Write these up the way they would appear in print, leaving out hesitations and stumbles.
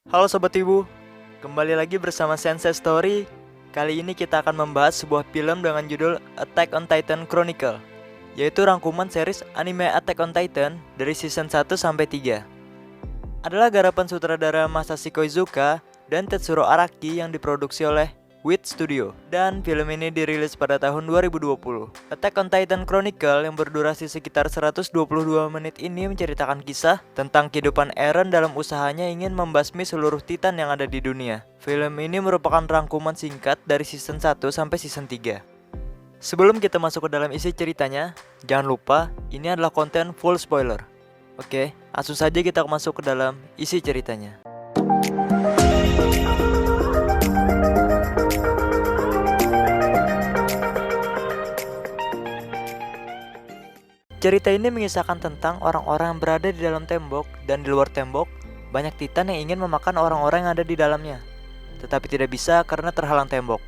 Halo Sobat Ibu, kembali lagi bersama Sensei Story. Kali ini kita akan membahas sebuah film dengan judul Attack on Titan Chronicle, yaitu rangkuman series anime Attack on Titan dari season 1 sampai 3. Adalah garapan sutradara Masashi Koizuka dan Tetsuro Araki yang diproduksi oleh Wit Studio, dan film ini dirilis pada tahun 2020. Attack on Titan Chronicle yang berdurasi sekitar 122 menit ini menceritakan kisah tentang kehidupan Eren dalam usahanya ingin membasmi seluruh Titan yang ada di dunia. Film ini merupakan rangkuman singkat dari season 1 sampai season 3. Sebelum kita masuk ke dalam isi ceritanya, jangan lupa ini adalah konten full spoiler. Oke, langsung saja kita masuk ke dalam isi ceritanya. Cerita ini mengisahkan tentang orang-orang yang berada di dalam tembok, dan di luar tembok banyak Titan yang ingin memakan orang-orang yang ada di dalamnya, tetapi tidak bisa karena terhalang tembok.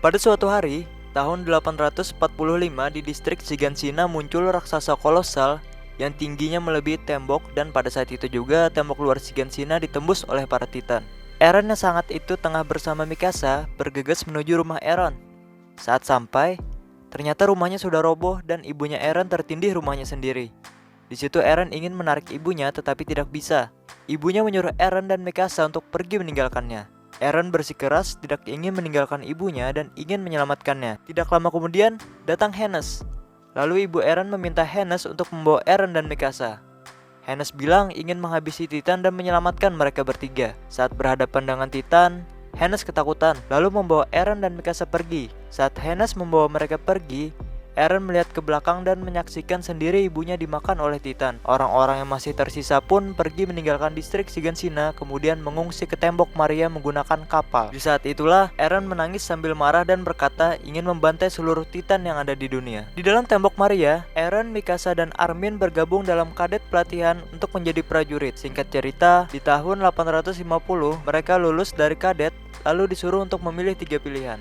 Pada suatu hari, tahun 845 di distrik Shiganshina muncul raksasa kolosal yang tingginya melebihi tembok, dan pada saat itu juga tembok luar Shiganshina ditembus oleh para Titan. Eren yang sangat itu tengah bersama Mikasa bergegas menuju rumah Eren. Saat sampai, ternyata rumahnya sudah roboh dan ibunya Eren tertindih rumahnya sendiri. Di situ Eren ingin menarik ibunya tetapi tidak bisa. Ibunya menyuruh Eren dan Mikasa untuk pergi meninggalkannya. Eren bersikeras tidak ingin meninggalkan ibunya dan ingin menyelamatkannya. Tidak lama kemudian datang Hennes. Lalu ibu Eren meminta Hennes untuk membawa Eren dan Mikasa. Hennes bilang ingin menghabisi Titan dan menyelamatkan mereka bertiga. Saat berhadapan dengan Titan, Hennes ketakutan, lalu membawa Eren dan Mikasa pergi. Saat Hennes membawa mereka pergi, Eren melihat ke belakang dan menyaksikan sendiri ibunya dimakan oleh Titan. Orang-orang yang masih tersisa pun pergi meninggalkan distrik Shiganshina, kemudian mengungsi ke tembok Maria menggunakan kapal. Di saat itulah Eren menangis sambil marah dan berkata ingin membantai seluruh Titan yang ada di dunia. Di dalam tembok Maria, Eren, Mikasa, dan Armin bergabung dalam kadet pelatihan untuk menjadi prajurit. Singkat cerita, di tahun 850 mereka lulus dari kadet lalu disuruh untuk memilih 3 pilihan.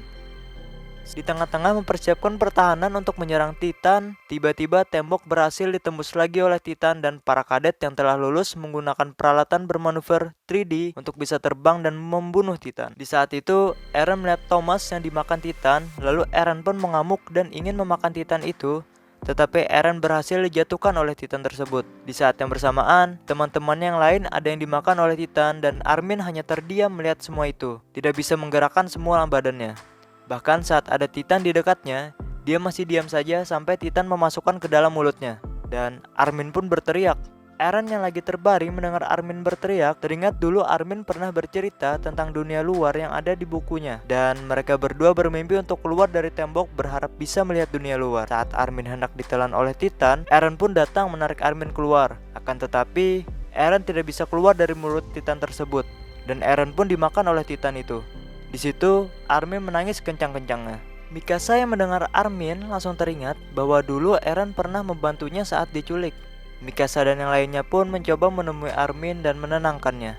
Di tengah-tengah mempersiapkan pertahanan untuk menyerang Titan, tiba-tiba tembok berhasil ditembus lagi oleh Titan, dan para kadet yang telah lulus menggunakan peralatan bermanuver 3D untuk bisa terbang dan membunuh Titan. Di saat itu, Eren melihat Thomas yang dimakan Titan, lalu Eren pun mengamuk dan ingin memakan Titan itu. Tetapi Eren berhasil dijatuhkan oleh Titan tersebut. Di saat yang bersamaan, teman-teman yang lain ada yang dimakan oleh Titan, dan Armin hanya terdiam melihat semua itu. Tidak bisa menggerakkan semua badannya. Bahkan saat ada Titan di dekatnya, dia masih diam saja sampai Titan memasukkan ke dalam mulutnya. Dan Armin pun berteriak. Eren yang lagi terbaring mendengar Armin berteriak, teringat dulu Armin pernah bercerita tentang dunia luar yang ada di bukunya. Dan mereka berdua bermimpi untuk keluar dari tembok berharap bisa melihat dunia luar. Saat Armin hendak ditelan oleh Titan, Eren pun datang menarik Armin keluar. Akan tetapi, Eren tidak bisa keluar dari mulut Titan tersebut. Dan Eren pun dimakan oleh Titan itu. Di situ, Armin menangis kencang-kencangnya. Mikasa yang mendengar Armin langsung teringat bahwa dulu Eren pernah membantunya saat diculik. Mikasa dan yang lainnya pun mencoba menemui Armin dan menenangkannya.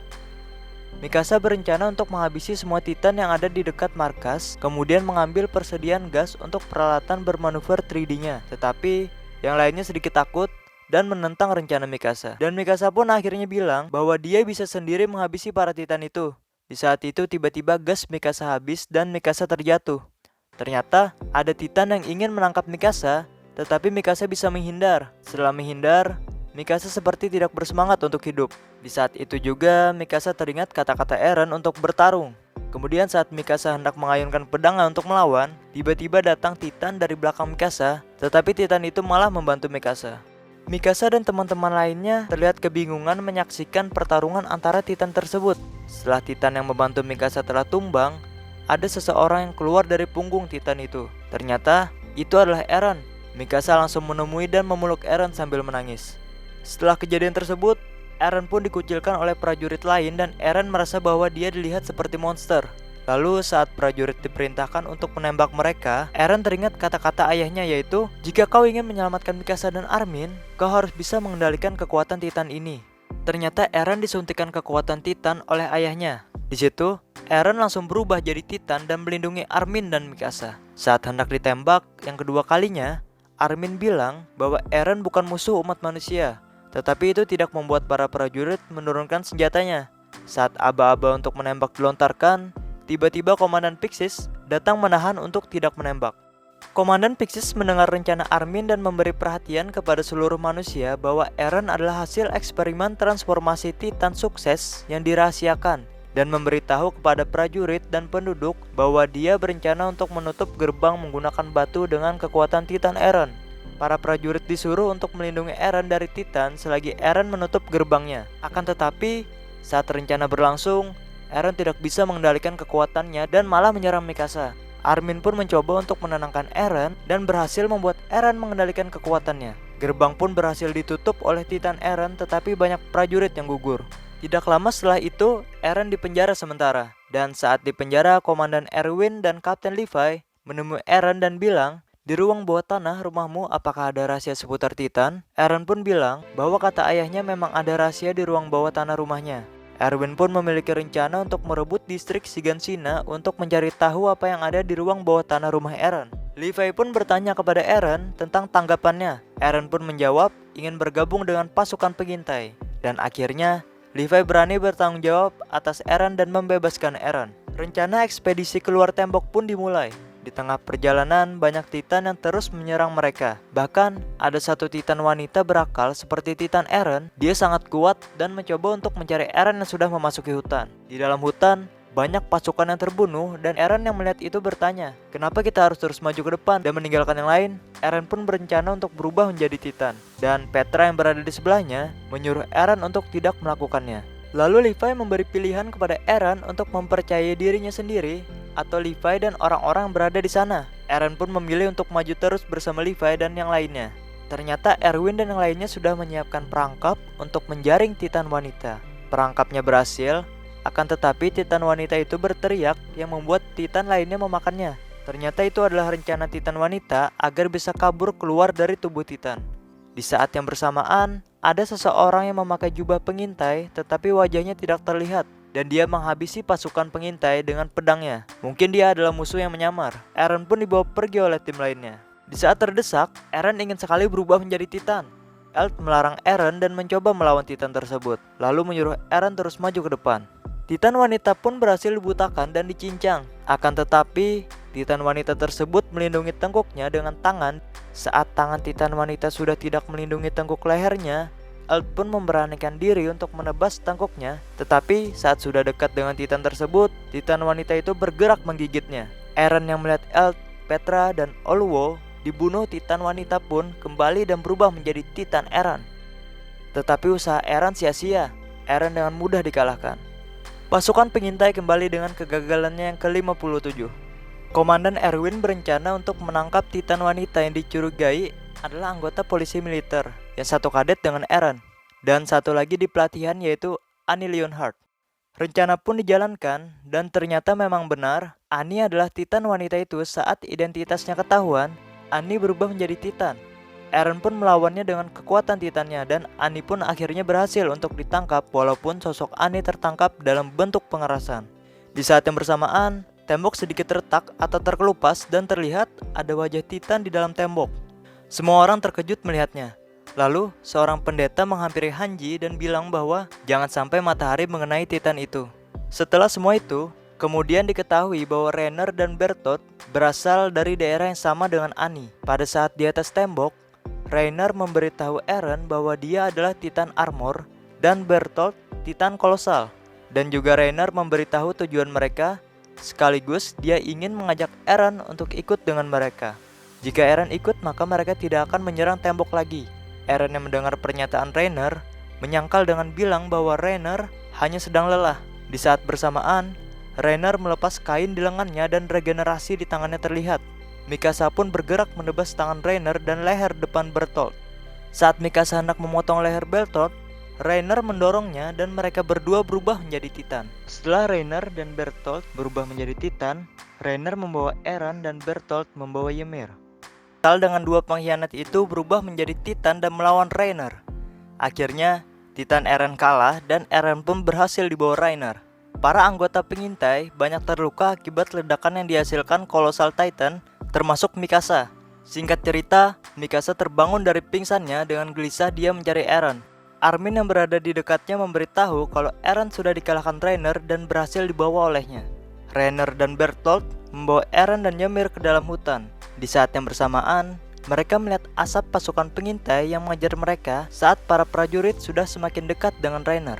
Mikasa berencana untuk menghabisi semua Titan yang ada di dekat markas, kemudian mengambil persediaan gas untuk peralatan bermanuver 3D-nya. Tetapi, yang lainnya sedikit takut dan menentang rencana Mikasa. Dan Mikasa pun akhirnya bilang bahwa dia bisa sendiri menghabisi para Titan itu. Di saat itu tiba-tiba gas Mikasa habis dan Mikasa terjatuh. Ternyata ada Titan yang ingin menangkap Mikasa, tetapi Mikasa bisa menghindar. Setelah menghindar, Mikasa seperti tidak bersemangat untuk hidup. Di saat itu juga Mikasa teringat kata-kata Eren untuk bertarung. Kemudian saat Mikasa hendak mengayunkan pedangnya untuk melawan, tiba-tiba datang Titan dari belakang Mikasa, tetapi Titan itu malah membantu Mikasa. Mikasa dan teman-teman lainnya terlihat kebingungan menyaksikan pertarungan antara Titan tersebut. Setelah Titan yang membantu Mikasa telah tumbang, ada seseorang yang keluar dari punggung Titan itu. Ternyata itu adalah Eren. Mikasa langsung menemui dan memeluk Eren sambil menangis. Setelah kejadian tersebut, Eren pun dikucilkan oleh prajurit lain dan Eren merasa bahwa dia dilihat seperti monster. Lalu saat prajurit diperintahkan untuk menembak mereka, Eren teringat kata-kata ayahnya, yaitu, jika kau ingin menyelamatkan Mikasa dan Armin, kau harus bisa mengendalikan kekuatan Titan ini. Ternyata Eren disuntikan kekuatan Titan oleh ayahnya. Di situ, Eren langsung berubah jadi Titan dan melindungi Armin dan Mikasa. Saat hendak ditembak yang kedua kalinya, Armin bilang bahwa Eren bukan musuh umat manusia. Tetapi itu tidak membuat para prajurit menurunkan senjatanya. Saat aba-aba untuk menembak dilontarkan, tiba-tiba Komandan Pixis datang menahan untuk tidak menembak. Komandan Pixis mendengar rencana Armin dan memberi perhatian kepada seluruh manusia bahwa Eren adalah hasil eksperimen transformasi Titan sukses yang dirahasiakan, dan memberitahu kepada prajurit dan penduduk bahwa dia berencana untuk menutup gerbang menggunakan batu dengan kekuatan Titan Eren. Para prajurit disuruh untuk melindungi Eren dari Titan selagi Eren menutup gerbangnya. Akan tetapi, saat rencana berlangsung, Eren tidak bisa mengendalikan kekuatannya dan malah menyerang Mikasa. Armin pun mencoba untuk menenangkan Eren dan berhasil membuat Eren mengendalikan kekuatannya. Gerbang pun berhasil ditutup oleh Titan Eren, tetapi banyak prajurit yang gugur. Tidak lama setelah itu, Eren dipenjara sementara. Dan saat dipenjara, Komandan Erwin dan Kapten Levi menemui Eren dan bilang, "Di ruang bawah tanah rumahmu apakah ada rahasia seputar Titan?" Eren pun bilang bahwa kata ayahnya memang ada rahasia di ruang bawah tanah rumahnya. Erwin pun memiliki rencana untuk merebut distrik Shiganshina untuk mencari tahu apa yang ada di ruang bawah tanah rumah Eren. Levi pun bertanya kepada Eren tentang tanggapannya. Eren pun menjawab ingin bergabung dengan pasukan pengintai. Dan akhirnya, Levi berani bertanggung jawab atas Eren dan membebaskan Eren. Rencana ekspedisi keluar tembok pun dimulai. Di tengah perjalanan, banyak Titan yang terus menyerang mereka. Bahkan, ada satu Titan wanita berakal seperti Titan Eren. Dia sangat kuat dan mencoba untuk mencari Eren yang sudah memasuki hutan. Di dalam hutan, banyak pasukan yang terbunuh dan Eren yang melihat itu bertanya, "Kenapa kita harus terus maju ke depan dan meninggalkan yang lain?" Eren pun berencana untuk berubah menjadi Titan. Dan Petra yang berada di sebelahnya menyuruh Eren untuk tidak melakukannya. Lalu Levi memberi pilihan kepada Eren untuk mempercayai dirinya sendiri atau Levi dan orang-orang yang berada di sana. Eren pun memilih untuk maju terus bersama Levi dan yang lainnya. Ternyata Erwin dan yang lainnya sudah menyiapkan perangkap untuk menjaring Titan wanita. Perangkapnya berhasil, akan tetapi Titan wanita itu berteriak yang membuat Titan lainnya memakannya. Ternyata itu adalah rencana Titan wanita agar bisa kabur keluar dari tubuh Titan. Di saat yang bersamaan, ada seseorang yang memakai jubah pengintai tetapi wajahnya tidak terlihat. Dan dia menghabisi pasukan pengintai dengan pedangnya. Mungkin dia adalah musuh yang menyamar. Eren pun dibawa pergi oleh tim lainnya. Di saat terdesak, Eren ingin sekali berubah menjadi Titan. Eld melarang Eren dan mencoba melawan Titan tersebut, lalu menyuruh Eren terus maju ke depan. Titan wanita pun berhasil dibutakan dan dicincang. Akan tetapi, Titan wanita tersebut melindungi tengkuknya dengan tangan. Saat tangan Titan wanita sudah tidak melindungi tengkuk lehernya, Eld pun memberanikan diri untuk menebas tengkuknya. Tetapi saat sudah dekat dengan Titan tersebut, Titan wanita itu bergerak menggigitnya. Eren yang melihat Eld, Petra, dan Oluo dibunuh Titan wanita pun kembali dan berubah menjadi Titan Eren. Tetapi usaha Eren sia-sia. Eren dengan mudah dikalahkan. Pasukan pengintai kembali dengan kegagalannya yang ke-57. Komandan Erwin berencana untuk menangkap Titan wanita yang dicurigai adalah anggota polisi militer yang satu kadet dengan Eren, dan satu lagi di pelatihan yaitu Annie Leonhardt. Rencana pun dijalankan dan ternyata memang benar, Annie adalah Titan wanita itu. Saat identitasnya ketahuan, Annie berubah menjadi Titan. Eren pun melawannya dengan kekuatan Titannya dan Annie pun akhirnya berhasil untuk ditangkap walaupun sosok Annie tertangkap dalam bentuk pengerasan. Di saat yang bersamaan, tembok sedikit retak atau terkelupas dan terlihat ada wajah Titan di dalam tembok. Semua orang terkejut melihatnya. Lalu, seorang pendeta menghampiri Hanji dan bilang bahwa jangan sampai matahari mengenai Titan itu. Setelah semua itu, kemudian diketahui bahwa Reiner dan Bertolt berasal dari daerah yang sama dengan Annie. Pada saat di atas tembok, Reiner memberitahu Eren bahwa dia adalah Titan Armor dan Bertolt Titan Kolosal. Dan juga Reiner memberitahu tujuan mereka, sekaligus dia ingin mengajak Eren untuk ikut dengan mereka. Jika Eren ikut, maka mereka tidak akan menyerang tembok lagi. Eren yang mendengar pernyataan Reiner menyangkal dengan bilang bahwa Reiner hanya sedang lelah. Di saat bersamaan, Reiner melepas kain di lengannya dan regenerasi di tangannya terlihat. Mikasa pun bergerak menebas tangan Reiner dan leher depan Bertolt. Saat Mikasa hendak memotong leher Bertolt, Reiner mendorongnya dan mereka berdua berubah menjadi Titan. Setelah Reiner dan Bertolt berubah menjadi Titan, Reiner membawa Eren dan Bertolt membawa Ymir. Dengan dua pengkhianat itu berubah menjadi Titan dan melawan Reiner. Akhirnya, Titan Eren kalah dan Eren pun berhasil dibawa Reiner. Para anggota pengintai banyak terluka akibat ledakan yang dihasilkan Colossal Titan, termasuk Mikasa. Singkat cerita, Mikasa terbangun dari pingsannya dengan gelisah dia mencari Eren. Armin yang berada di dekatnya memberitahu kalau Eren sudah dikalahkan Reiner dan berhasil dibawa olehnya. Reiner dan Bertolt membawa Eren dan Ymir ke dalam hutan. Di saat yang bersamaan, mereka melihat asap pasukan pengintai yang mengejar mereka saat para prajurit sudah semakin dekat dengan Reiner.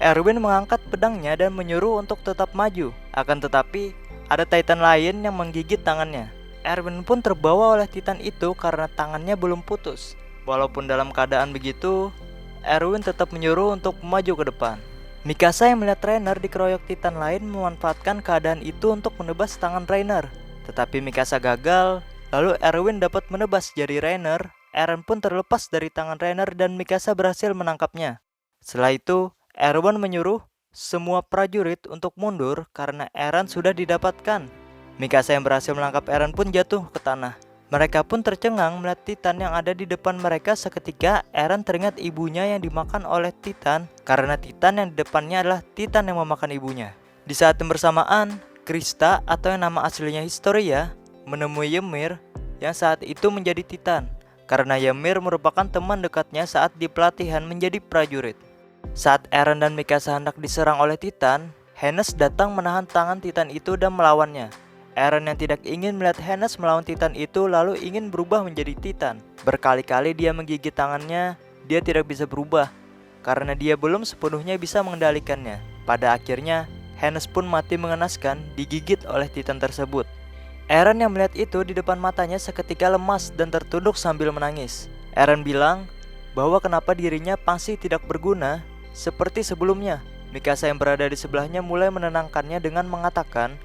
Erwin mengangkat pedangnya dan menyuruh untuk tetap maju. Akan tetapi, ada Titan lain yang menggigit tangannya. Erwin pun terbawa oleh Titan itu karena tangannya belum putus. Walaupun dalam keadaan begitu, Erwin tetap menyuruh untuk maju ke depan. Mikasa yang melihat Reiner dikeroyok Titan lain memanfaatkan keadaan itu untuk menebas tangan Reiner. Tetapi Mikasa gagal, lalu Erwin dapat menebas jari Reiner. Eren pun terlepas dari tangan Reiner dan Mikasa berhasil menangkapnya. Setelah itu, Erwin menyuruh semua prajurit untuk mundur karena Eren sudah didapatkan. Mikasa yang berhasil menangkap Eren pun jatuh ke tanah. Mereka pun tercengang melihat Titan yang ada di depan mereka. Seketika Eren teringat ibunya yang dimakan oleh Titan, karena Titan yang di depannya adalah Titan yang memakan ibunya. Di saat yang bersamaan, Krista atau yang nama aslinya Historia menemui Ymir yang saat itu menjadi Titan, karena Ymir merupakan teman dekatnya saat di pelatihan menjadi prajurit. Saat Eren dan Mikasa hendak diserang oleh Titan, Hannes datang menahan tangan Titan itu dan melawannya. Eren yang tidak ingin melihat Hannes melawan Titan itu lalu ingin berubah menjadi Titan. Berkali-kali dia menggigit tangannya, dia tidak bisa berubah karena dia belum sepenuhnya bisa mengendalikannya. Pada akhirnya, Hannes pun mati mengenaskan digigit oleh Titan tersebut. Eren yang melihat itu di depan matanya seketika lemas dan tertunduk sambil menangis. Eren bilang bahwa kenapa dirinya masih tidak berguna seperti sebelumnya. Mikasa yang berada di sebelahnya mulai menenangkannya dengan mengatakan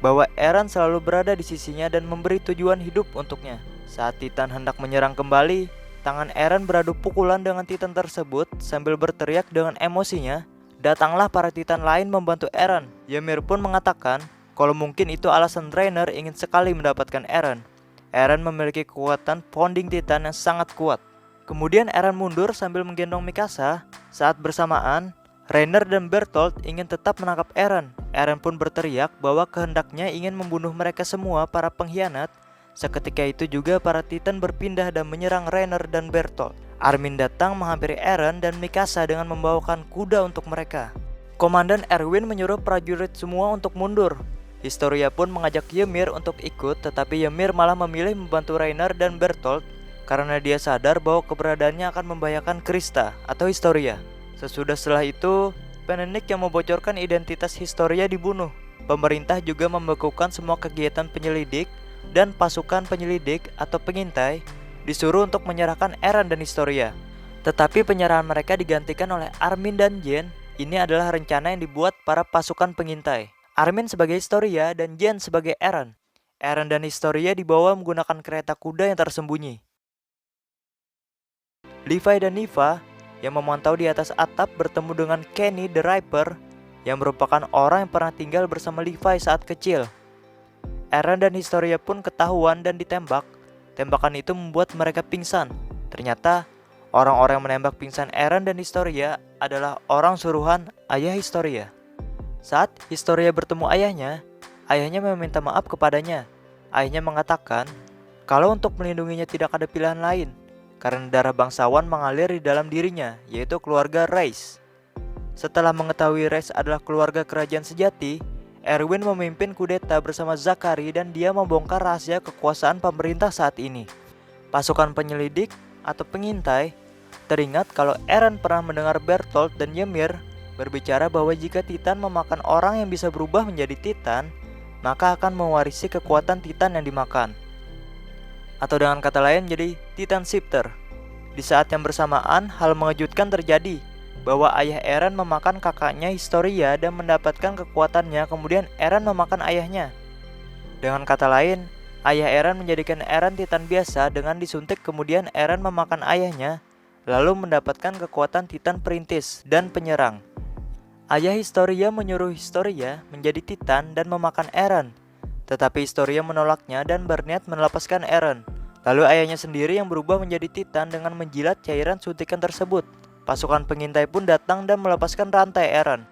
bahwa Eren selalu berada di sisinya dan memberi tujuan hidup untuknya. Saat Titan hendak menyerang kembali, tangan Eren beradu pukulan dengan Titan tersebut sambil berteriak dengan emosinya. Datanglah para Titan lain membantu Eren. Ymir pun mengatakan kalau mungkin itu alasan Reiner ingin sekali mendapatkan Eren. Eren memiliki kekuatan founding Titan yang sangat kuat. Kemudian Eren mundur sambil menggendong Mikasa. Saat bersamaan, Reiner dan Bertolt ingin tetap menangkap Eren. Eren pun berteriak bahwa kehendaknya ingin membunuh mereka semua para pengkhianat. Seketika itu juga para Titan berpindah dan menyerang Reiner dan Bertolt. Armin datang menghampiri Eren dan Mikasa dengan membawakan kuda untuk mereka. Komandan Erwin menyuruh prajurit semua untuk mundur. Historia pun mengajak Ymir untuk ikut, tetapi Ymir malah memilih membantu Reiner dan Bertolt karena dia sadar bahwa keberadaannya akan membahayakan Krista atau Historia. Setelah itu, Penenik yang membocorkan identitas Historia dibunuh. Pemerintah juga membekukan semua kegiatan penyelidik dan pasukan penyelidik atau pengintai disuruh untuk menyerahkan Eren dan Historia. Tetapi penyerahan mereka digantikan oleh Armin dan Jean. Ini adalah rencana yang dibuat para pasukan pengintai. Armin sebagai Historia dan Jean sebagai Eren. Eren dan Historia dibawa menggunakan kereta kuda yang tersembunyi. Levi dan Niva yang memantau di atas atap bertemu dengan Kenny the Ripper yang merupakan orang yang pernah tinggal bersama Levi saat kecil. Eren dan Historia pun ketahuan dan ditembak. Tembakan itu membuat mereka pingsan. Ternyata orang-orang yang menembak pingsan Eren dan Historia adalah orang suruhan ayah Historia. Saat Historia bertemu ayahnya meminta maaf kepadanya. Ayahnya mengatakan kalau untuk melindunginya tidak ada pilihan lain, karena darah bangsawan mengalir di dalam dirinya, yaitu keluarga Reiss. Setelah mengetahui Reiss adalah keluarga kerajaan sejati, Erwin memimpin kudeta bersama Zakari dan dia membongkar rahasia kekuasaan pemerintah saat ini. Pasukan penyelidik atau pengintai teringat kalau Eren pernah mendengar Bertolt dan Ymir berbicara bahwa jika Titan memakan orang yang bisa berubah menjadi Titan, maka akan mewarisi kekuatan Titan yang dimakan. Atau dengan kata lain jadi Titan Shifter. Di saat yang bersamaan, hal mengejutkan terjadi bahwa ayah Eren memakan kakaknya Historia dan mendapatkan kekuatannya. Kemudian Eren memakan ayahnya. Dengan kata lain, ayah Eren menjadikan Eren Titan biasa dengan disuntik. Kemudian Eren memakan ayahnya, lalu mendapatkan kekuatan Titan perintis dan penyerang. Ayah Historia menyuruh Historia menjadi Titan dan memakan Eren. Tetapi Historia menolaknya dan berniat melepaskan Eren. Lalu ayahnya sendiri yang berubah menjadi Titan dengan menjilat cairan suntikan tersebut. Pasukan pengintai pun datang dan melepaskan rantai Eren.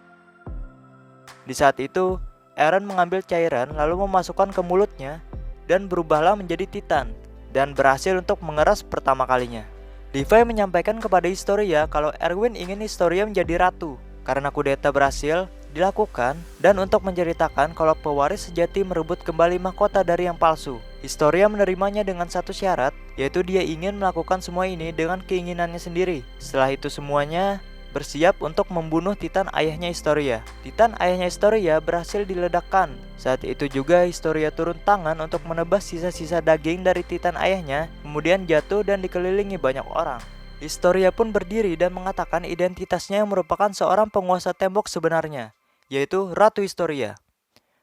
Di saat itu, Eren mengambil cairan lalu memasukkan ke mulutnya dan berubahlah menjadi Titan dan berhasil untuk mengeras pertama kalinya. Levi menyampaikan kepada Historia kalau Erwin ingin Historia menjadi ratu karena kudeta berhasil dilakukan dan untuk menceritakan kalau pewaris sejati merebut kembali mahkota dari yang palsu. Historia menerimanya dengan satu syarat, yaitu dia ingin melakukan semua ini dengan keinginannya sendiri. Setelah itu semuanya bersiap untuk membunuh Titan ayahnya Historia. Titan ayahnya Historia berhasil diledakkan. Saat itu juga Historia turun tangan untuk menebas sisa-sisa daging dari Titan ayahnya, kemudian jatuh dan dikelilingi banyak orang. Historia pun berdiri dan mengatakan identitasnya yang merupakan seorang penguasa tembok sebenarnya, yaitu Ratu Historia.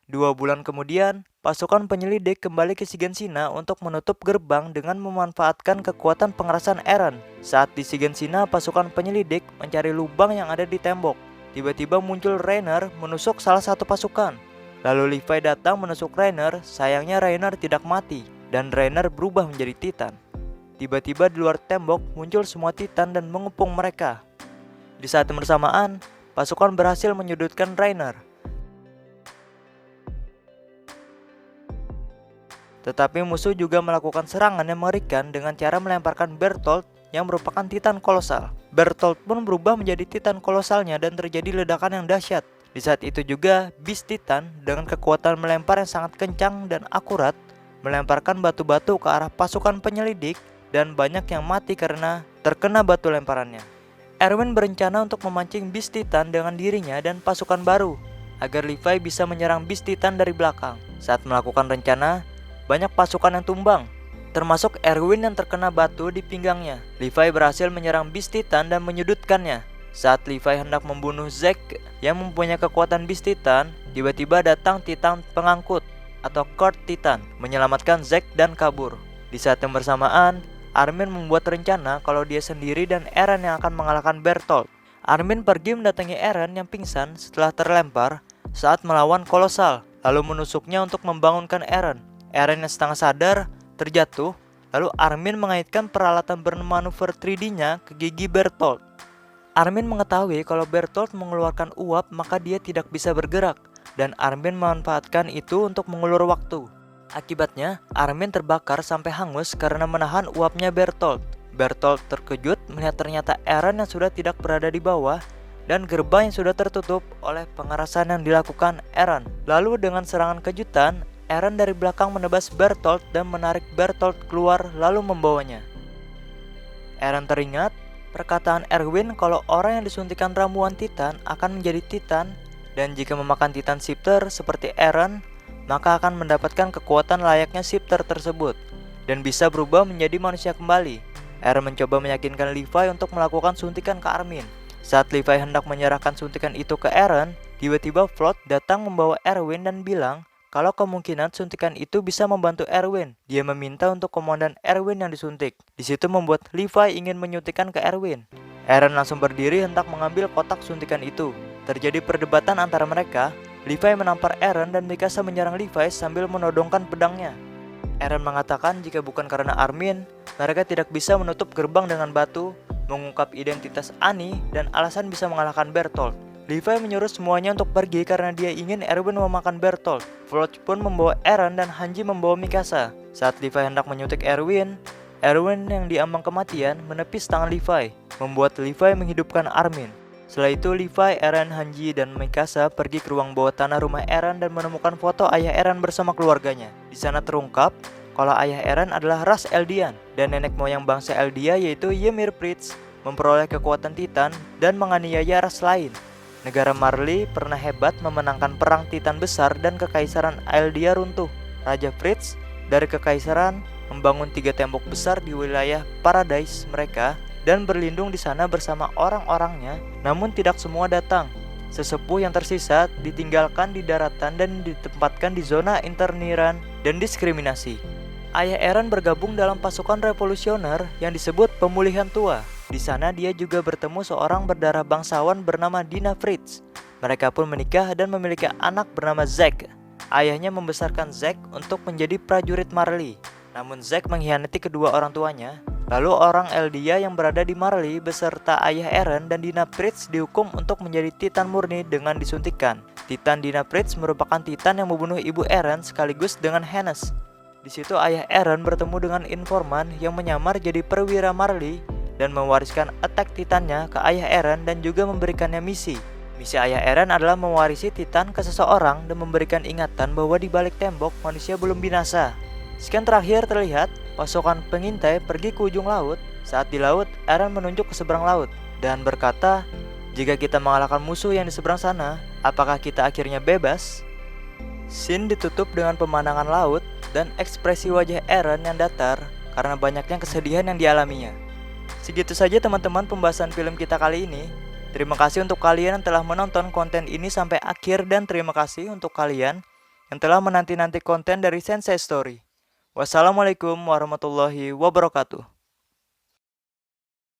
2 bulan kemudian, pasukan penyelidik kembali ke Sigensina untuk menutup gerbang dengan memanfaatkan kekuatan pengerasan Eren. Saat di Sigensina, pasukan penyelidik mencari lubang yang ada di tembok. Tiba-tiba muncul Reiner menusuk salah satu pasukan. Lalu Levi datang menusuk Reiner, sayangnya Reiner tidak mati, dan Reiner berubah menjadi Titan. Tiba-tiba di luar tembok muncul semua Titan dan mengepung mereka. Di saat yang bersamaan, pasukan berhasil menyudutkan Reiner. Tetapi musuh juga melakukan serangan yang mengerikan dengan cara melemparkan Bertolt yang merupakan Titan kolosal. Bertolt pun berubah menjadi Titan kolosalnya dan terjadi ledakan yang dahsyat. Di saat itu juga, Beast Titan dengan kekuatan melempar yang sangat kencang dan akurat melemparkan batu-batu ke arah pasukan penyelidik dan banyak yang mati karena terkena batu lemparannya. Erwin berencana untuk memancing Beast Titan dengan dirinya dan pasukan baru agar Levi bisa menyerang Beast Titan dari belakang. Saat melakukan rencana, banyak pasukan yang tumbang, termasuk Erwin yang terkena batu di pinggangnya. Levi berhasil menyerang Beast Titan dan menyudutkannya. Saat Levi hendak membunuh Zack yang mempunyai kekuatan Beast Titan, tiba-tiba datang Titan pengangkut atau Court Titan menyelamatkan Zack dan kabur. Di saat yang bersamaan, Armin membuat rencana kalau dia sendiri dan Eren yang akan mengalahkan Bertolt. Armin pergi mendatangi Eren yang pingsan setelah terlempar saat melawan Kolosal, lalu menusuknya untuk membangunkan Eren. Eren yang setengah sadar terjatuh, lalu Armin mengaitkan peralatan bermanuver 3D-nya ke gigi Bertolt. Armin mengetahui kalau Bertolt mengeluarkan uap maka dia tidak bisa bergerak, dan Armin memanfaatkan itu untuk mengulur waktu. Akibatnya, Armin terbakar sampai hangus karena menahan uapnya Bertolt. Bertolt terkejut melihat ternyata Eren yang sudah tidak berada di bawah dan gerbang yang sudah tertutup oleh pengerasan yang dilakukan Eren. Lalu dengan serangan kejutan, Eren dari belakang menebas Bertolt dan menarik Bertolt keluar lalu membawanya. Eren teringat perkataan Erwin kalau orang yang disuntikan ramuan Titan akan menjadi Titan, dan jika memakan Titan Shifter seperti Eren, maka akan mendapatkan kekuatan layaknya Shifter tersebut dan bisa berubah menjadi manusia kembali. Eren mencoba meyakinkan Levi untuk melakukan suntikan ke Armin. Saat Levi hendak menyerahkan suntikan itu ke Eren, tiba-tiba Flood datang membawa Erwin dan bilang kalau kemungkinan suntikan itu bisa membantu Erwin. Dia meminta untuk komandan Erwin yang disuntik. Di situ membuat Levi ingin menyuntikkan ke Erwin. Eren langsung berdiri hendak mengambil kotak suntikan itu. Terjadi perdebatan antara mereka. Levi menampar Eren dan Mikasa menyerang Levi sambil menodongkan pedangnya. Eren mengatakan jika bukan karena Armin, mereka tidak bisa menutup gerbang dengan batu, mengungkap identitas Annie, dan alasan bisa mengalahkan Bertolt. Levi menyuruh semuanya untuk pergi karena dia ingin Erwin memakan Bertolt. Floch pun membawa Eren dan Hanji membawa Mikasa. Saat Levi hendak menyuntik Erwin yang diambang kematian menepis tangan Levi, membuat Levi menghidupkan Armin. Setelah itu Levi, Eren, Hanji, dan Mikasa pergi ke ruang bawah tanah rumah Eren dan menemukan foto ayah Eren bersama keluarganya. Di sana terungkap kalau ayah Eren adalah ras Eldian dan nenek moyang bangsa Eldia yaitu Ymir Prince memperoleh kekuatan Titan dan menganiaya ras lain. Negara Marley pernah hebat memenangkan perang Titan besar dan kekaisaran Eldia runtuh. Raja Fritz dari kekaisaran membangun 3 tembok besar di wilayah Paradise mereka dan berlindung di sana bersama orang-orangnya, namun tidak semua datang. Sesepuh yang tersisa ditinggalkan di daratan dan ditempatkan di zona interniran dan diskriminasi. Ayah Eren bergabung dalam pasukan revolusioner yang disebut Pemulihan Tua. Di sana dia juga bertemu seorang berdarah bangsawan bernama Dina Fritz. Mereka pun menikah dan memiliki anak bernama Zack. Ayahnya membesarkan Zack untuk menjadi prajurit Marley. Namun Zack mengkhianati kedua orang tuanya. Lalu orang Eldia yang berada di Marley beserta ayah Eren dan Dina Fritz dihukum untuk menjadi Titan murni dengan disuntikan. Titan Dina Fritz merupakan Titan yang membunuh ibu Eren sekaligus dengan Hannes. Di situ ayah Eren bertemu dengan informan yang menyamar jadi perwira Marley dan mewariskan Attack Titannya ke ayah Eren dan juga memberikannya misi. Misi ayah Eren adalah mewarisi Titan ke seseorang dan memberikan ingatan bahwa di balik tembok manusia belum binasa. Scan terakhir terlihat pasukan pengintai pergi ke ujung laut. Saat di laut, Eren menunjuk ke seberang laut dan berkata, "Jika kita mengalahkan musuh yang di seberang sana, apakah kita akhirnya bebas?" Scene ditutup dengan pemandangan laut dan ekspresi wajah Eren yang datar karena banyaknya kesedihan yang dialaminya. Segitu saja teman-teman pembahasan film kita kali ini. Terima kasih untuk kalian yang telah menonton konten ini sampai akhir dan terima kasih untuk kalian yang telah menanti-nanti konten dari Sensei Story. Wassalamualaikum warahmatullahi wabarakatuh.